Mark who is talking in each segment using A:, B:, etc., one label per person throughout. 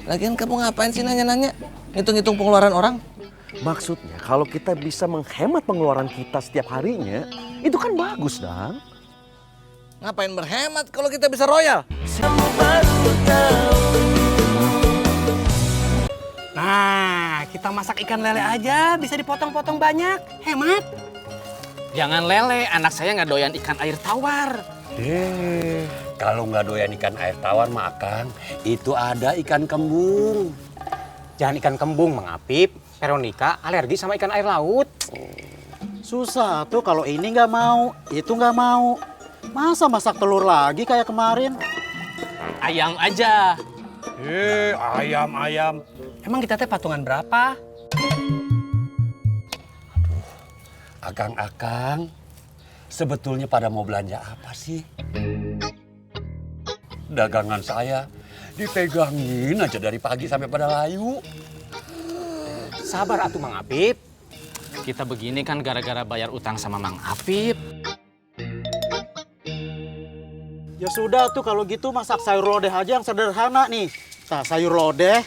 A: Lagian kamu ngapain sih nanya-nanya? Ngitung-ngitung pengeluaran orang?
B: Maksudnya kalau kita bisa menghemat pengeluaran kita setiap harinya, itu kan bagus, Dang.
A: Ngapain berhemat kalau kita bisa royal?
C: Nah, kita masak ikan lele aja, bisa dipotong-potong banyak, hemat.
D: Jangan lele, anak saya nggak doyan ikan air tawar.
E: Kalau nggak doyan ikan air tawar mah Akang, itu ada ikan kembung.
C: Jangan ikan kembung, Mang Apip. Veronica alergi sama ikan air laut.
F: Susah tuh kalau ini nggak mau, itu nggak mau. Masa masak telur lagi kayak kemarin?
D: Ayam aja.
C: Ayam. Emang kita teh patungan berapa?
E: Akang, sebetulnya pada mau belanja apa sih? Dagangan saya dipegangin aja dari pagi sampai pada layu.
C: Sabar atuh Mang Apip.
D: Kita begini kan gara-gara bayar utang sama Mang Apip.
F: Ya sudah tuh kalau gitu masak sayur lodeh aja yang sederhana nih. Nah, sayur lodeh,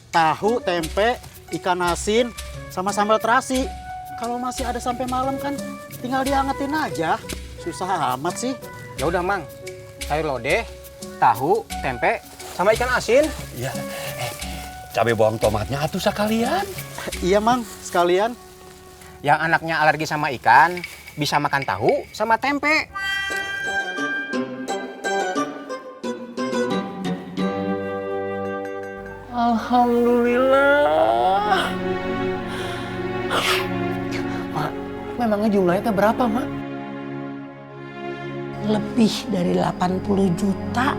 F: tahu, tempe, ikan asin, sama sambal terasi. Kalau masih ada sampai malam kan tinggal diangetin aja. Susah amat sih.
C: Ya udah Mang, sayur lodeh, tahu, tempe, sama ikan asin.
E: Ya, cabai bawang tomatnya atuh sekalian.
F: Iya Mang, sekalian.
C: Yang anaknya alergi sama ikan, bisa makan tahu sama tempe.
D: Alhamdulillah. Mak, memangnya jumlahnya teh berapa, Mak?
G: Lebih dari 80 juta.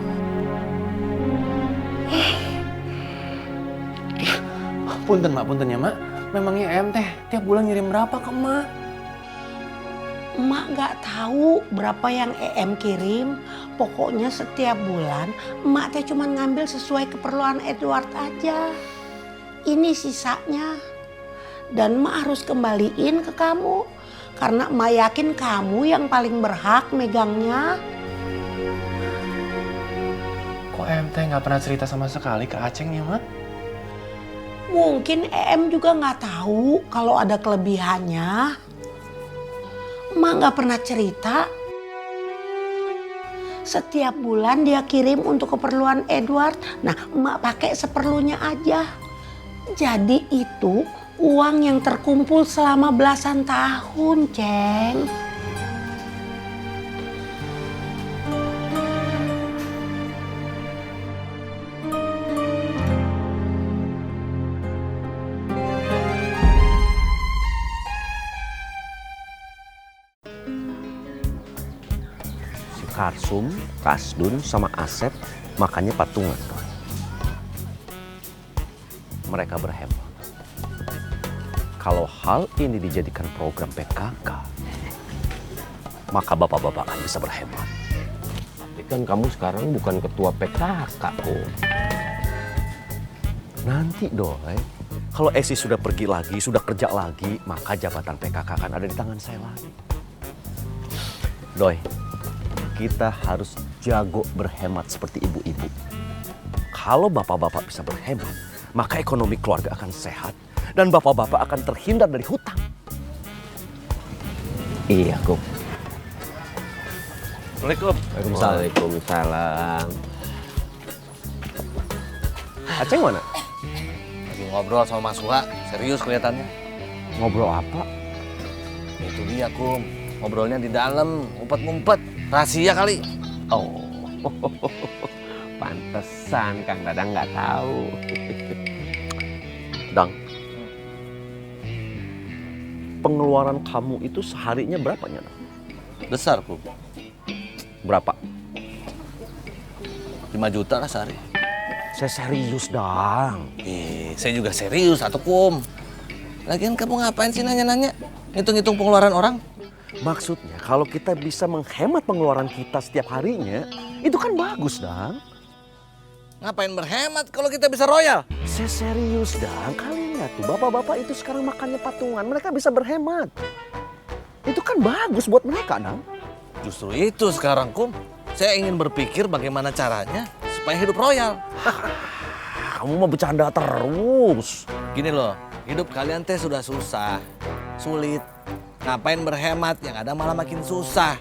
D: Punten, Mak, punten ya, Mak. Memangnya em teh tiap bulan ngirim berapa ke Mak?
G: Emak nggak tahu berapa yang EM kirim. Pokoknya setiap bulan emak teh cuma ngambil sesuai keperluan Edward aja. Ini sisanya. Dan emak harus kembaliin ke kamu. Karena emak yakin kamu yang paling berhak megangnya.
D: Kok em teh nggak pernah cerita sama sekali ke Aceng ya, Mak?
G: Mungkin EM juga nggak tahu kalau ada kelebihannya. Emak nggak pernah cerita. Setiap bulan dia kirim untuk keperluan Edward. Nah, emak pakai seperlunya aja. Jadi itu uang yang terkumpul selama belasan tahun, Ceng.
B: Karsum, Kasdun, sama Asep makannya patungan. Mereka berhemat. Kalau hal ini dijadikan program PKK, maka bapak-bapak akan bisa berhemat.
H: Tapi kan kamu sekarang bukan ketua PKK, kok.
B: Nanti, Doi, kalau Esi sudah pergi lagi, sudah kerja lagi, maka jabatan PKK akan ada di tangan saya lagi. Doi, kita harus jago berhemat seperti ibu-ibu. Kalau bapak-bapak bisa berhemat, maka ekonomi keluarga akan sehat dan bapak-bapak akan terhindar dari hutang.
H: Iya, Kum.
B: Assalamualaikum.
H: Waalaikumsalam.
B: Aceng mana?
A: Lagi ngobrol sama Mas Suha, serius kelihatannya.
B: Ngobrol apa?
A: Itu dia, Kum. Ngobrolnya di dalam, ngumpet-ngumpet. Rahasia kali.
H: Oh, pantesan Kang Dadang nggak tahu.
B: Dang, pengeluaran kamu itu seharinya berapanya?
A: Besar, Kum.
B: Berapa?
A: 5 juta lah sehari.
B: Saya serius, Dang.
A: Saya juga serius, atuh, Kum. Lagian kamu ngapain sih nanya-nanya? Ngitung-ngitung pengeluaran orang?
B: Maksudnya kalau kita bisa menghemat pengeluaran kita setiap harinya, itu kan bagus, Dang.
A: Ngapain berhemat kalau kita bisa royal?
B: Saya serius, Dang. Kalian lihat tuh, bapak-bapak itu sekarang makannya patungan. Mereka bisa berhemat. Itu kan bagus buat mereka, Dang.
A: Justru itu sekarang, Kum. Saya ingin berpikir bagaimana caranya supaya hidup royal.
B: kamu mah bercanda terus.
A: Gini loh, hidup kalian teh sudah susah, sulit. Ngapain berhemat, yang ada malah makin susah.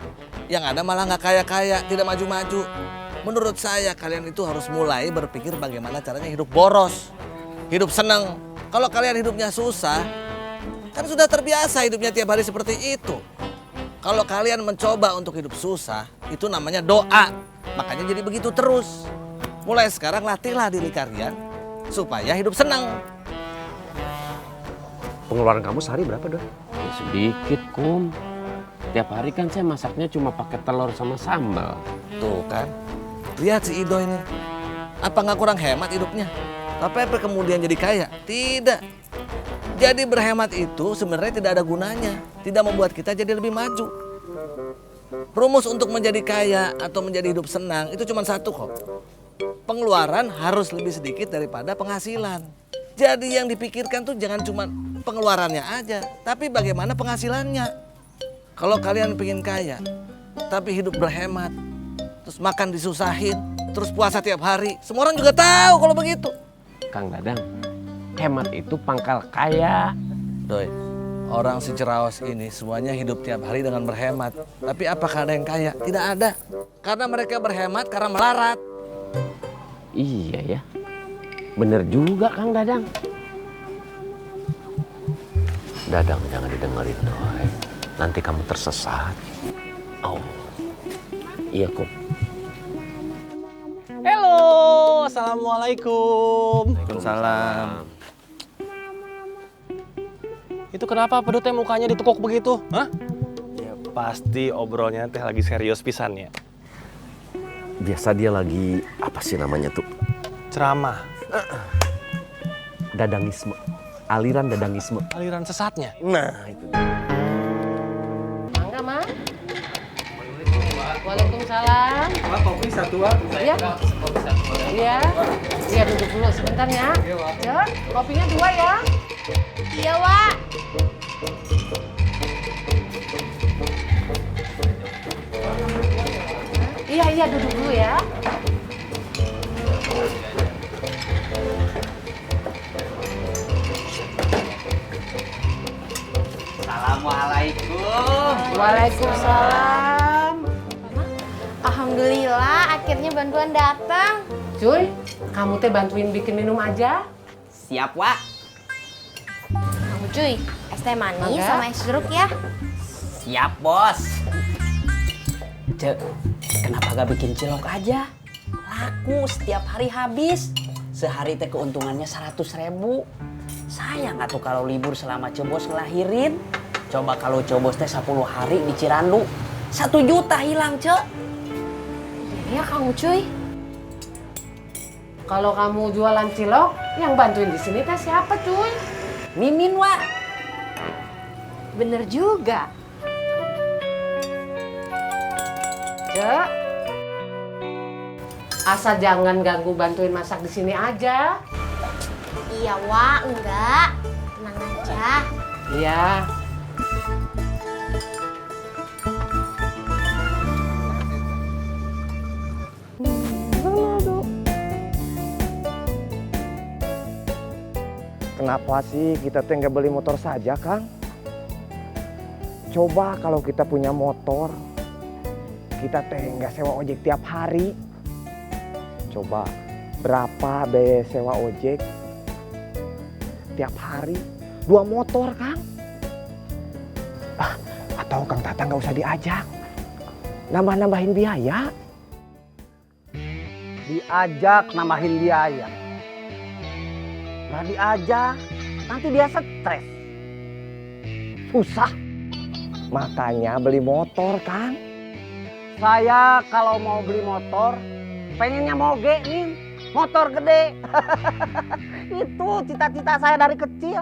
A: Yang ada malah nggak kaya-kaya, tidak maju-maju. Menurut saya kalian itu harus mulai berpikir bagaimana caranya hidup boros. Hidup seneng. Kalau kalian hidupnya susah, kan sudah terbiasa hidupnya tiap hari seperti itu. Kalau kalian mencoba untuk hidup susah, itu namanya doa. Makanya jadi begitu terus. Mulai sekarang latihlah diri kalian supaya hidup senang.
B: Pengeluaran kamu sehari berapa, Don?
H: Ya, sedikit, Kum. Tiap hari kan saya masaknya cuma pakai telur sama sambal.
A: Tuh kan, lihat si Ido ini. Apa nggak kurang hemat hidupnya? Tapi apa kemudian jadi kaya? Tidak. Jadi berhemat itu sebenarnya tidak ada gunanya. Tidak membuat kita jadi lebih maju. Rumus untuk menjadi kaya atau menjadi hidup senang itu cuma satu kok. Pengeluaran harus lebih sedikit daripada penghasilan. Jadi yang dipikirkan tuh jangan cuma pengeluarannya aja, tapi bagaimana penghasilannya. Kalau kalian pengen kaya, tapi hidup berhemat, terus makan disusahin, terus puasa tiap hari, semua orang juga tahu kalau begitu.
H: Kang Dadang, hemat itu pangkal kaya.
A: Doi, orang si Ciraos ini semuanya hidup tiap hari dengan berhemat. Tapi apakah ada yang kaya? Tidak ada. Karena mereka berhemat karena melarat.
H: Iya ya, bener juga Kang Dadang.
B: Dadang jangan didengerin, Doi. Nanti kamu tersesat.
H: Oh, iya Kum.
C: Halo, assalamualaikum.
A: Waalaikumsalam.
C: Itu kenapa pedut teh mukanya ditekuk begitu? Hah? Ya pasti obrolnya teh lagi serius pisan ya.
B: Biasa dia lagi, apa sih namanya tuh?
C: Ceramah,
B: Dadangisme. Aliran dadangisme.
C: aliran sesatnya.
B: Nah, itu.
I: Mangga, Mang. Waalaikumsalam.
C: Kopi satu,
I: Iya. Iya. Iya, duduk dulu sebentar ya. Ya, kopinya 2 ya. Iya, Wak. Iya, duduk dulu ya.
J: Assalamualaikum.
I: Waalaikumsalam.
J: Alhamdulillah akhirnya bantuan datang.
I: Cuy, kamu teh bantuin bikin minum aja.
J: Siap, Wak. Kamu cuy, es teh manis
I: Mangga.
J: sama es jeruk ya. Siap, Bos. Cek, kenapa gak bikin cilok aja? Laku setiap hari habis. Sehari teh keuntungannya 100.000. Sayang atuh kalau libur selama Cebos ngelahirin. Coba kalau Cebos teh 10 hari di Cirandu, 1 juta hilang, Cek. Iya, kamu cuy.
I: Kalau kamu jualan cilok, yang bantuin di sini teh siapa, cuy?
J: Mimin, Wak. Bener juga.
I: Cek. Asal jangan ganggu bantuin masak di sini aja.
J: Iya, Wak, enggak. Tenang aja.
I: Iya.
K: Kenapa sih kita teh nggak beli motor saja, Kang? Coba kalau kita punya motor, kita teh nggak sewa ojek tiap hari. Coba berapa biaya sewa ojek tiap hari? 2 motor, Kang. Atau Kang Tatang nggak usah diajak, nambah-nambahin biaya.
F: Diajak nambahin biaya. Nggak diajak, nanti dia stres. Susah.
K: Makanya beli motor, Kang.
F: Saya kalau mau beli motor, pengennya moge nih, motor gede. Itu cita-cita saya dari kecil.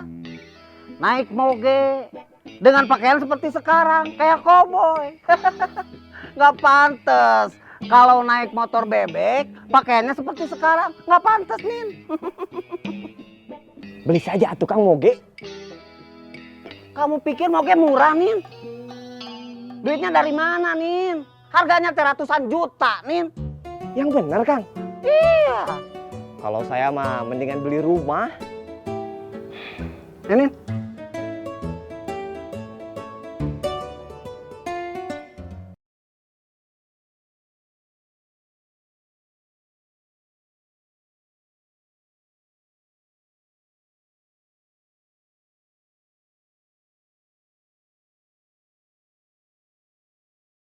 F: Naik moge dengan pakaian seperti sekarang, kayak koboi. Nggak pantes. Kalau naik motor bebek, pakaiannya seperti sekarang, nggak pantes nih.
K: Beli saja atuh Kang moge.
F: Kamu pikir moge murah nih? Duitnya dari mana nih? Harganya ratusan juta nih.
K: Yang bener, Kang.
F: Iya.
K: Kalau saya mah mendingan beli rumah. Nenek,